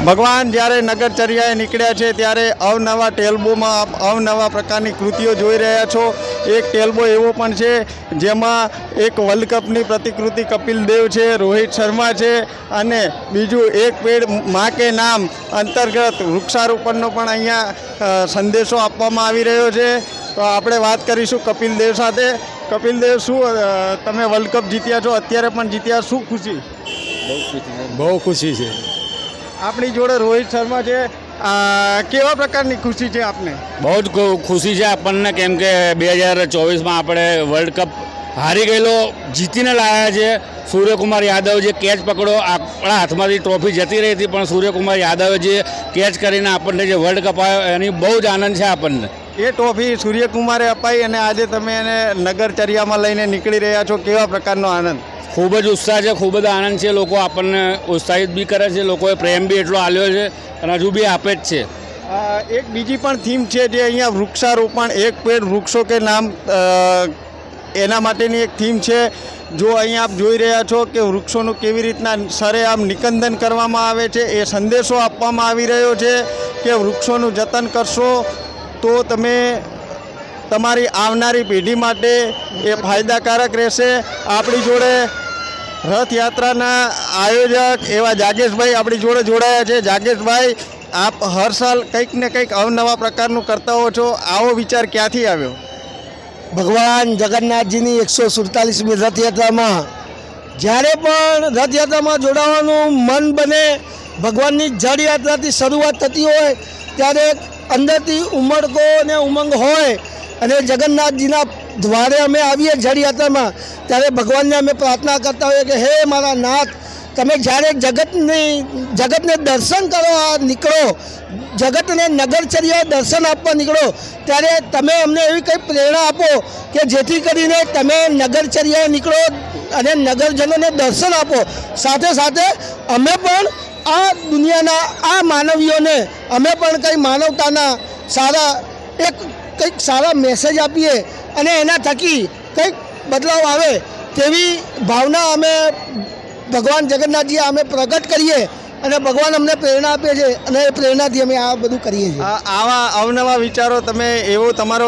ભગવાન જ્યારે નગરચર્યાએ નીકળ્યા છે ત્યારે અવનવા ટેલબોમાં અવનવા પ્રકારની કૃતિઓ જોઈ રહ્યા છો। એક ટેલબો એવો પણ છે જેમાં એક વર્લ્ડ કપની પ્રતિકૃતિ કપિલ દેવ છે, રોહિત શર્મા છે અને બીજું એક પેડ માં કે નામ અંતર્ગત વૃક્ષારોપણનો પણ અહીંયા સંદેશો આપવામાં આવી રહ્યો છે। તો આપણે વાત કરીશું કપિલ દેવ સાથે। કપિલ દેવ, શું તમે વર્લ્ડ કપ જીત્યા છો, અત્યારે પણ જીત્યા, શું ખુશી? બહુ ખુશી છે। આપણી જોડે રોહિત શર્મા છે, કેવા પ્રકારની ખુશી છે આપને? બહુ જ ખુશી છે આપણને, કેમ કે 2024માં આપણે વર્લ્ડ કપ હારી ગયેલો જીતીને લાવ્યા છે। સૂર્યકુમાર યાદવ જે કેચ પકડો, આપણા હાથમાંથી ટ્રોફી જતી રહી હતી પણ સૂર્યકુમાર યાદવે જે કેચ કરીને આપણને જે વર્લ્ડ કપ આવ્યો એની બહુ જ આનંદ છે આપણને। એ ટ્રોફી સૂર્યકુમારે અપાઈ અને આજે તમે એને નગરચર્યામાં લઈને નીકળી રહ્યા છો, કેવા પ્રકારનો આનંદ? ખૂબ જ ઉત્સાહ છે, ખૂબ જ આનંદ છે। લોકો આપણને ઉત્સાહિત બી કરે છે, લોકોએ પ્રેમ બી એટલો આપ્યો છે અને હજુ બી આપે જ છે। એક બીજી પણ થીમ છે જે અહીંયા વૃક્ષારોપણ, એક પેડ વૃક્ષો કે નામ, એના માટેની એક થીમ છે। જો અહીંયા આપ જોઈ રહ્યા છો કે વૃક્ષોનું કેવી રીતના સરેઆમ નિકંદન કરવામાં આવે છે, એ સંદેશો આપવામાં આવી રહ્યો છે કે વૃક્ષોનું જતન કરશો તો તમે તમારી આવનારી પેઢી માટે એ ફાયદાકારક રહેશે। આપણી જોડે રથયાત્રાના આયોજક એવા જાગેશભાઈ આપણી જોડે જોડાયા છે। જાગેશભાઈ, આપ હર સાલ કંઈક ને કંઈક અવનવા પ્રકારનું કરતા હો છો, આવો વિચાર ક્યાંથી આવ્યો? ભગવાન જગન્નાથજીની 147મી રથયાત્રામાં જ્યારે પણ રથયાત્રામાં જોડાવાનું મન બને, ભગવાનની જળયાત્રાથી શરૂઆત થતી હોય ત્યારે અંદરથી ઉમળકો અને ઉમંગ હોય અને જગન્નાથજીના દ્વારે અમે આવીએ જળયાત્રામાં ત્યારે ભગવાનને અમે પ્રાર્થના કરતા હોઈએ કે હે મારા નાથ, તમે જ્યારે જગતને દર્શન કરવા નીકળો, જગતને નગરચર્યા દર્શન આપવા નીકળો ત્યારે તમે અમને એવી કંઈ પ્રેરણા આપો કે જેથી કરીને તમે નગરચર્યાએ નીકળો અને નગરજનોને દર્શન આપો। સાથે સાથે અમે પણ આ દુનિયાના આ માનવીઓને અમે પણ કંઈ માનવતાના સારા કંઈક સારા મેસેજ આપીએ અને એના થકી કંઈક બદલાવ આવે તેવી ભાવના અમે ભગવાન જગન્નાથજી અમે પ્રગટ કરીએ અને ભગવાન અમને પ્રેરણા આપે છે અને એ પ્રેરણાથી અમે આ બધું કરીએ છીએ। આવા અવનવા વિચારો, તમે તમારો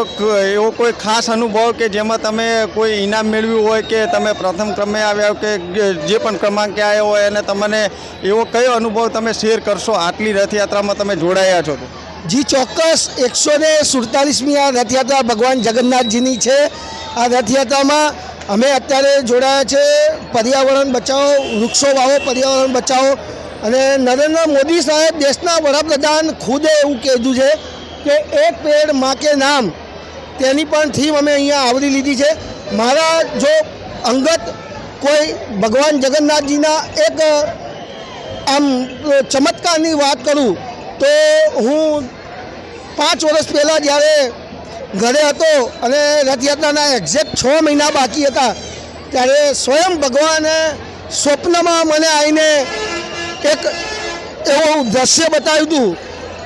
એવો કોઈ ખાસ અનુભવ કે જેમાં તમે કોઈ ઇનામ મેળવ્યું હોય કે તમે પ્રથમ ક્રમે આવ્યા કે જે પણ ક્રમાંકે આવ્યો હોય અને તમને એવો કયો અનુભવ તમે શેર કરશો આટલી રથયાત્રામાં તમે જોડાયા છો તો? જી ચોક્કસ, 147મી આ રથયાત્રા ભગવાન જગન્નાથજીની છે। આ રથયાત્રામાં અમે અત્યારે જોડાયા છે પર્યાવરણ બચાવો, વૃક્ષો વાવો, પર્યાવરણ બચાવો। અને નરેન્દ્ર મોદી સાહેબ, દેશના વડાપ્રધાન ખુદે એવું કીધું છે કે એક પેડ માં કે નામ, તેની પણ થીમ અમે અહીંયા આવરી લીધી છે। મારા જો અંગત કોઈ ભગવાન જગન્નાથજીના એક આમ ચમત્કારની વાત કરું તો હું 5 વર્ષ પહેલાં જ્યારે ઘરે હતો અને રથયાત્રાના એક્ઝેક્ટ 6 મહિના બાકી હતા ત્યારે સ્વયં ભગવાને સ્વપ્નમાં મને આવીને એક એવું દ્રશ્ય બતાવ્યું હતું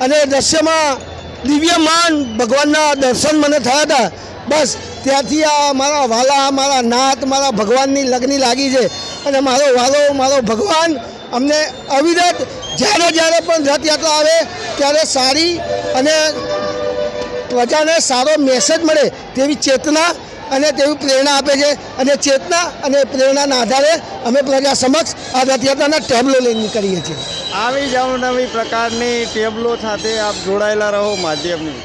અને દ્રશ્યમાં દિવ્યમાન ભગવાનના દર્શન મને થયા હતા। બસ ત્યાંથી આ મારા વાલા, મારા નાથ, મારા ભગવાનની લગની લાગી છે અને મારો વાલો, મારો ભગવાન અમને અવિરત જ્યારે પણ રથયાત્રા આવે ત્યારે સારી અને પ્રજાને સારો મેસેજ મળે તેવી ચેતના અને તેવી પ્રેરણા આપે છે અને ચેતના અને પ્રેરણાના આધારે અમે પ્રજા સમક્ષ આ રથયાત્રાના ટેબલો લઈને નીકળીએ છીએ। આવી જ અવનવી પ્રકારની ટેબલો સાથે આપ જોડાયેલા રહો માધ્યમની।